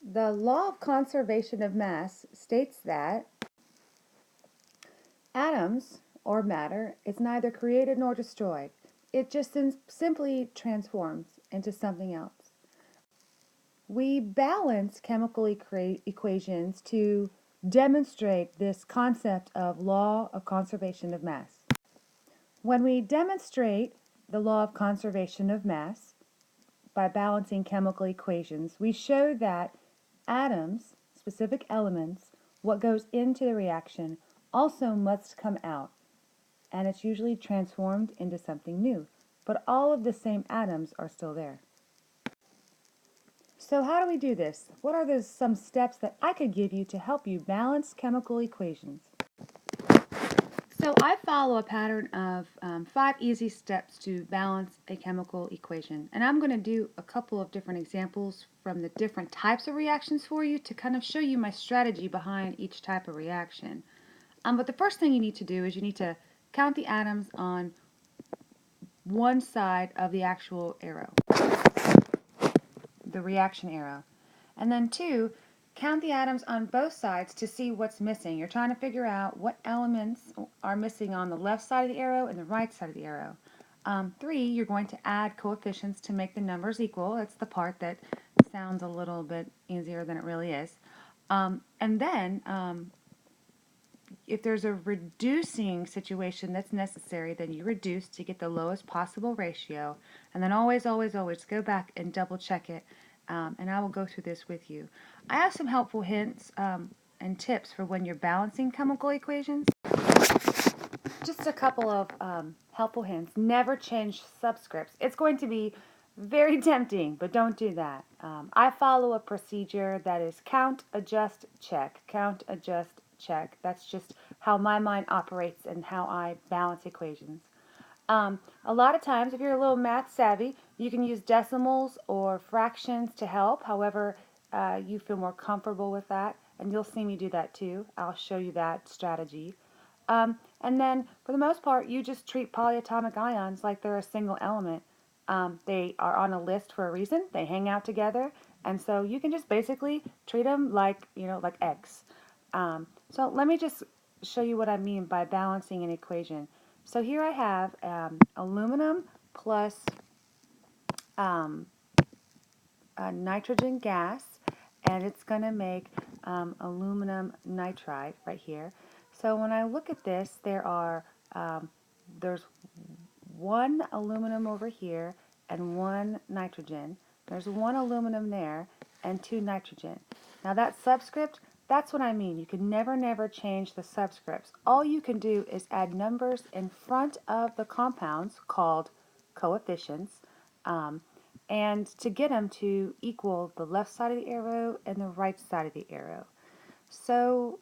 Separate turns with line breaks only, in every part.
The law of conservation of mass states that atoms, or matter, is neither created nor destroyed. It just simply transforms into something else. We balance chemical equations to demonstrate this concept of law of conservation of mass. When we demonstrate the law of conservation of mass by balancing chemical equations, we show that atoms, specific elements, what goes into the reaction, also must come out, and it's usually transformed into something new. But all of the same atoms are still there. So how do we do this? What are some steps that I could give you to help you balance chemical equations? So I follow a pattern of 5 easy steps to balance a chemical equation. And I'm going to do a couple of different examples from the different types of reactions for you to kind of show you my strategy behind each type of reaction. But the first thing you need to do is you need to count the atoms on one side of the actual arrow, the reaction arrow. And then 2, count the atoms on both sides to see what's missing. You're trying to figure out what elements are missing on the left side of the arrow and the right side of the arrow. 3, you're going to add coefficients to make the numbers equal. That's the part that sounds a little bit easier than it really is. And then if there's a reducing situation that's necessary, then you reduce to get the lowest possible ratio. And then always, always, always go back and double check it. And I will go through this with you. I have some helpful hints and tips for when you're balancing chemical equations. Just a couple of helpful hints. Never change subscripts. It's going to be very tempting, but don't do that. I follow a procedure that is count, adjust, check. Count, adjust, check. That's just how my mind operates and how I balance equations. A lot of times, if you're a little math savvy, you can use decimals or fractions to help. However, you feel more comfortable with that, and you'll see me do that too. I'll show you that strategy. And then, for the most part, you just treat polyatomic ions like they're a single element. They are on a list for a reason. They hang out together, and so you can just basically treat them like, like X. So let me just show you what I mean by balancing an equation. So here I have aluminum plus nitrogen gas, and it's going to make aluminum nitride right here. So when I look at this, there's one aluminum over here and one nitrogen. There's one aluminum there and 2 nitrogen. Now that subscript, that's what I mean. You can never, never change the subscripts. All you can do is add numbers in front of the compounds called coefficients, and to get them to equal the left side of the arrow and the right side of the arrow. So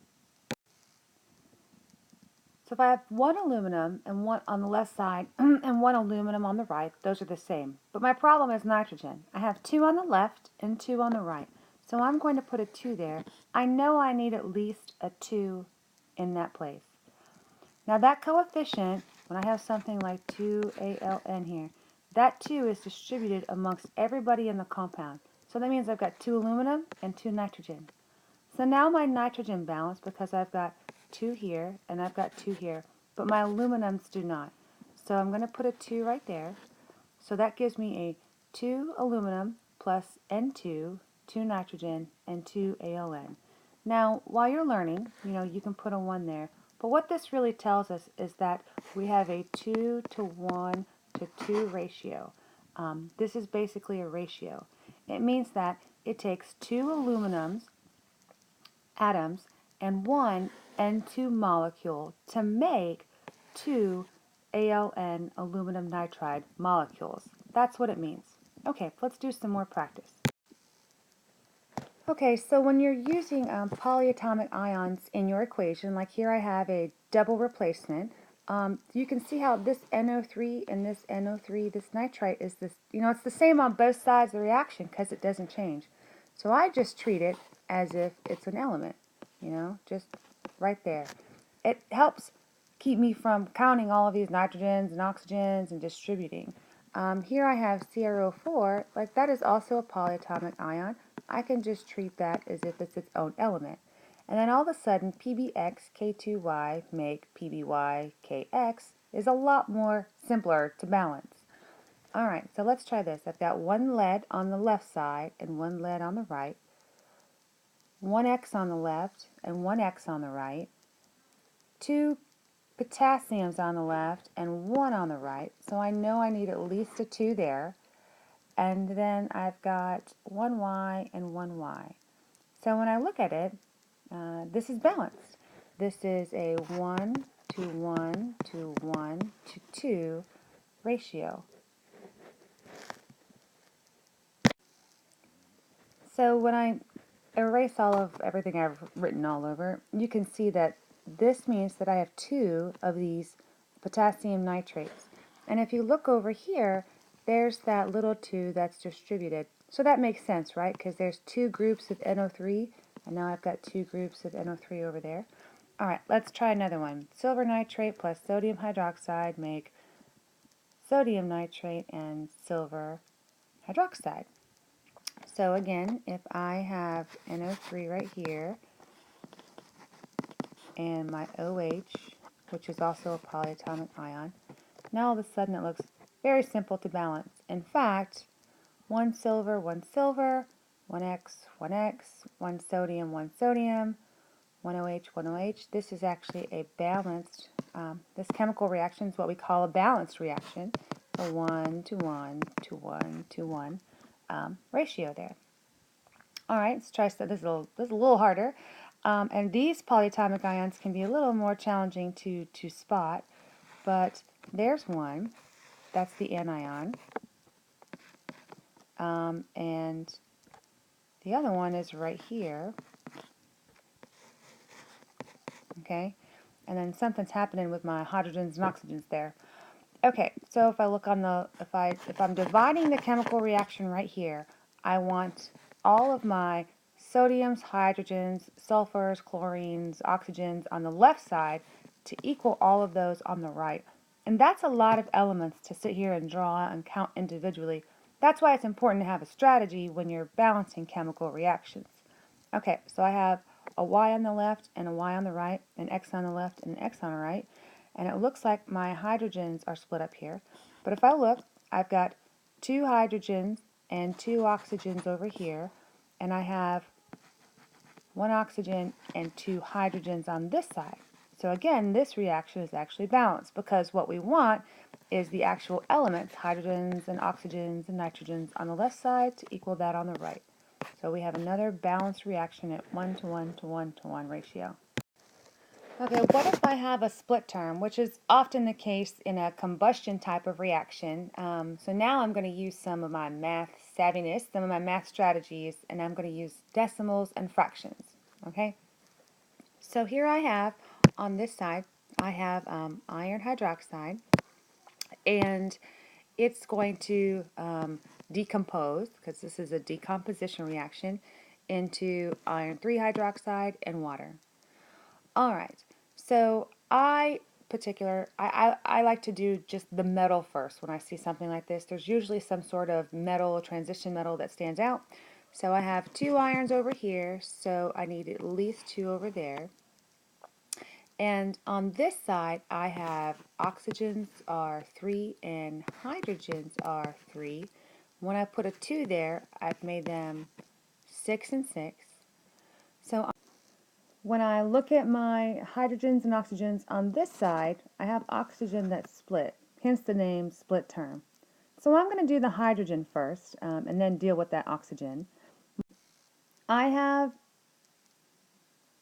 if I have one aluminum and one on the left side and one aluminum on the right, those are the same. But my problem is nitrogen. I have 2 on the left and 2 on the right. So I'm going to put a 2 there. I know I need at least a 2 in that place. Now that coefficient, when I have something like 2ALN here, that 2 is distributed amongst everybody in the compound. So that means I've got 2 aluminum and 2 nitrogen. So now my nitrogen balance, because I've got 2 here and I've got 2 here, but my aluminums do not. So I'm going to put a 2 right there. So that gives me a 2 aluminum plus N2, 2 nitrogen, and 2 ALN. Now, while you're learning, you can put a 1 there. But what this really tells us is that we have a 2 to 1 to 2 ratio. This is basically a ratio. It means that it takes 2 aluminums atoms and 1 N2 molecule to make 2 ALN aluminum nitride molecules. That's what it means. Okay, let's do some more practice. Okay, so when you're using polyatomic ions in your equation, like here I have a double replacement, you can see how this NO3 and this NO3, this nitrite is this, it's the same on both sides of the reaction because it doesn't change. So I just treat it as if it's an element, just right there. It helps keep me from counting all of these nitrogens and oxygens and distributing. Here I have CrO4, like that is also a polyatomic ion. I can just treat that as if it's its own element. And then all of a sudden, PbX-K2Y make PbY-KX is a lot more simpler to balance. Alright, so let's try this. I've got one lead on the left side and one lead on the right, one X on the left and one X on the right, two potassiums on the left and one on the right, so I know I need at least a 2 there. And then I've got one Y and one Y. So when I look at it, this is balanced. This is a 1 to 1 to 1 to 2 ratio. So when I erase all of everything I've written all over, you can see that this means that I have 2 of these potassium nitrates. And if you look over here, there's that little 2 that's distributed. So that makes sense, right? Because there's 2 groups of NO3, and now I've got 2 groups of NO3 over there. Alright, let's try another one. Silver nitrate plus sodium hydroxide make sodium nitrate and silver hydroxide. So again, if I have NO3 right here, and my OH, which is also a polyatomic ion, now all of a sudden it looks very simple to balance. In fact, one silver, one X, one sodium, one OH, one OH. This is actually a balanced, this chemical reaction is what we call a balanced reaction, a 1 to 1 to 1 to 1 ratio there. Alright, let's try this is a little harder. And these polyatomic ions can be a little more challenging to spot, but there's one. That's the anion. And the other one is right here. Okay? And then something's happening with my hydrogens and oxygens there. Okay, so if I look on the, if I'm dividing the chemical reaction right here, I want all of my sodiums, hydrogens, sulfurs, chlorines, oxygens on the left side to equal all of those on the right. And that's a lot of elements to sit here and draw and count individually. That's why it's important to have a strategy when you're balancing chemical reactions. Okay, so I have a Y on the left and a Y on the right, an X on the left and an X on the right. And it looks like my hydrogens are split up here. But if I look, I've got 2 hydrogens and 2 oxygens over here, and I have 1 oxygen and 2 hydrogens on this side. So again, this reaction is actually balanced because what we want is the actual elements, hydrogens and oxygens and nitrogens on the left side to equal that on the right. So we have another balanced reaction at 1 to 1 to 1 to 1 ratio. Okay, what if I have a split term, which is often the case in a combustion type of reaction? So now I'm going to use some of my math savviness, some of my math strategies, and I'm going to use decimals and fractions. Okay? So here I have, on this side, I have iron hydroxide, and it's going to decompose, because this is a decomposition reaction, into iron 3 hydroxide and water. Alright, so I like to do just the metal first when I see something like this. There's usually some sort of metal, transition metal that stands out. So I have 2 irons over here, so I need at least 2 over there. And on this side, I have oxygens are 3 and hydrogens are 3. When I put a 2 there, I've made them 6 and 6. So when I look at my hydrogens and oxygens on this side, I have oxygen that's split, hence the name split term. So I'm going to do the hydrogen first and then deal with that oxygen. I have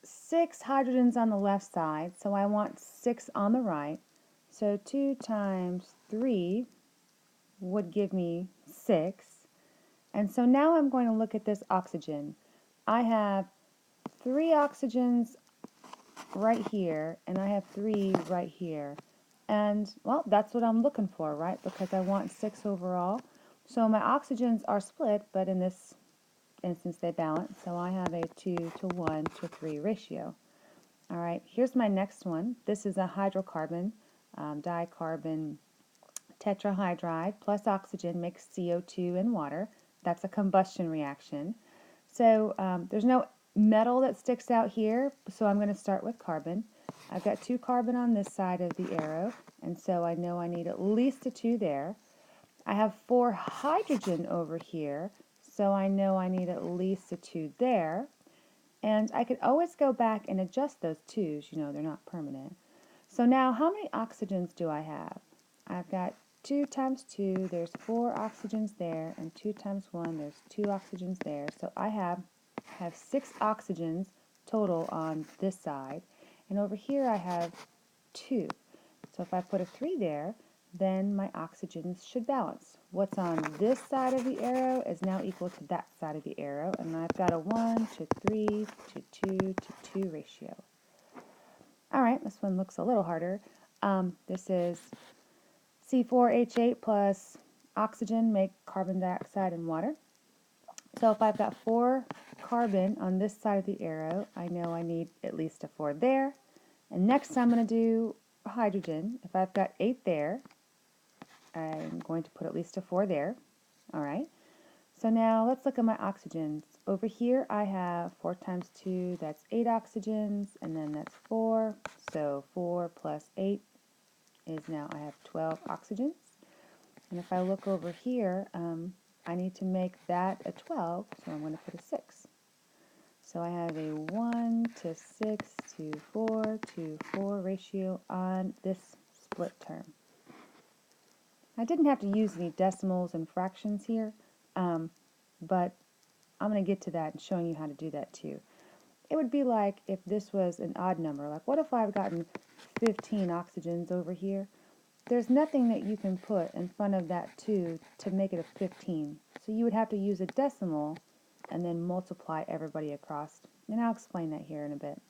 6 hydrogens on the left side, so I want 6 on the right. So 2 times 3 would give me 6. And so now I'm going to look at this oxygen. I have 3 oxygens right here, and I have 3 right here. And, well, that's what I'm looking for, right? Because I want 6 overall. So my oxygens are split, but in this instance they balance. So I have a 2 to 1 to 3 ratio. All right, here's my next one. This is a hydrocarbon, dicarbon tetrahydride plus oxygen makes CO2 and water. That's a combustion reaction. So there's no metal that sticks out here, so I'm going to start with carbon. I've got 2 carbon on this side of the arrow, and so I know I need at least a 2 there. I have 4 hydrogen over here, so I know I need at least a 2 there. And I could always go back and adjust those 2's, you know, they're not permanent. So now how many oxygens do I have? I've got 2 times 2, there's 4 oxygens there, and 2 times 1, there's 2 oxygens there. So I have 6 oxygens total on this side, and over here I have 2. So if I put a 3 there, then my oxygens should balance. What's on this side of the arrow is now equal to that side of the arrow, and I've got a 1 to 3 to 2 to 2 ratio. Alright, this one looks a little harder. This is C4H8 plus oxygen make carbon dioxide and water. So if I've got 4 carbon on this side of the arrow, I know I need at least a 4 there. And next I'm going to do hydrogen. If I've got 8 there, I'm going to put at least a 4 there. Alright, so now let's look at my oxygens. Over here I have 4 times 2, that's 8 oxygens, and then that's 4. So 4 plus 8 is now I have 12 oxygens. And if I look over here, I need to make that a 12, so I'm going to put a 6. So I have a 1 to 6 to 4 to 4 ratio on this split term. I didn't have to use any decimals and fractions here, but I'm going to get to that and showing you how to do that too. It would be like if this was an odd number. Like what if I've gotten 15 oxygens over here? There's nothing that you can put in front of that 2 to make it a 15. So you would have to use a decimal and then multiply everybody across. And I'll explain that here in a bit.